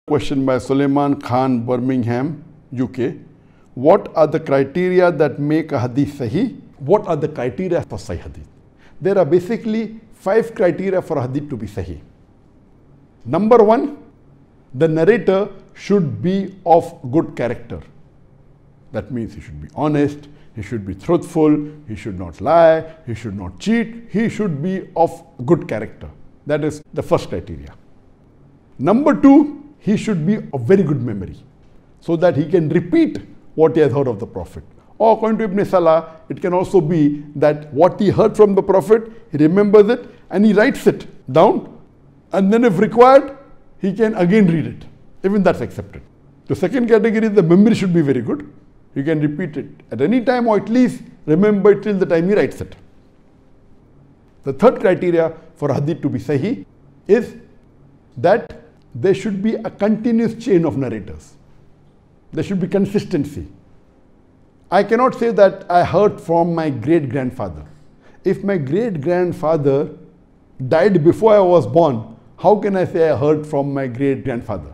Question by Suleiman Khan, Birmingham, UK. What are the criteria that make a hadith sahih? What are the criteria for sahih hadith? There are basically 5 criteria for a hadith to be sahih. Number 1, the narrator should be of good character. That means he should be honest, he should be truthful, he should not lie, he should not cheat, he should be of good character. That is the first criteria. Number 2, he should be of very good memory, so that he can repeat what he has heard of the Prophet. Or according to Ibn Salah, it can also be that what he heard from the Prophet, he remembers it and he writes it down, and then if required, he can again read it. Even that's accepted. The second category is the memory should be very good. He can repeat it at any time, or at least remember it till the time he writes it. The third criteria for hadith to be sahih is that there should be a continuous chain of narrators. There should be consistency. I cannot say that I heard from my great-grandfather. If my great-grandfather died before I was born, how can I say I heard from my great-grandfather?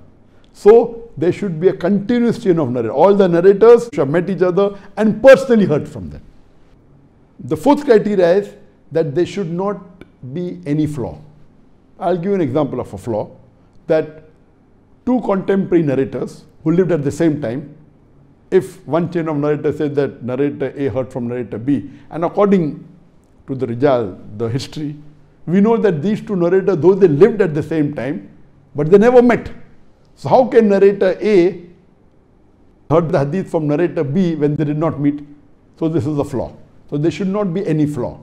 So there should be a continuous chain of narrators. All the narrators should have met each other and personally heard from them. The fourth criteria is that there should not be any flaw. I'll give you an example of a flaw. That 2 contemporary narrators who lived at the same time, if one chain of narrators says that narrator A heard from narrator B, and according to the Rijal, the history, we know that these 2 narrators, though they lived at the same time, but they never met. So how can narrator A heard the hadith from narrator B when they did not meet? So this is a flaw. So there should not be any flaw.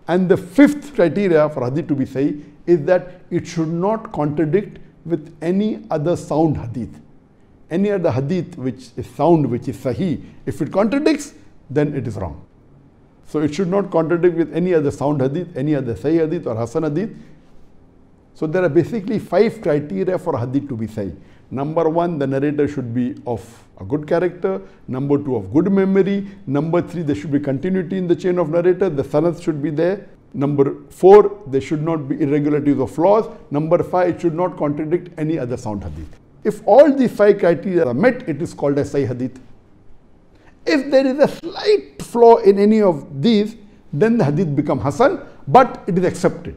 And the 5th criteria for hadith to be sahih is that it should not contradict with any other sound hadith. Any other hadith which is sound, which is sahih, if it contradicts, then it is wrong. So it should not contradict with any other sound hadith, any other sahih hadith or hasan hadith. So there are basically 5 criteria for hadith to be sahih. Number 1, the narrator should be of a good character. Number 2, of good memory. Number 3, there should be continuity in the chain of narrator. The sanad should be there. Number 4, there should not be irregularities or flaws. Number 5, it should not contradict any other sound hadith. If all these 5 criteria are met, it is called a sahih hadith. If there is a slight flaw in any of these, then the hadith becomes hasan, but it is accepted.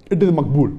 It is maqbool.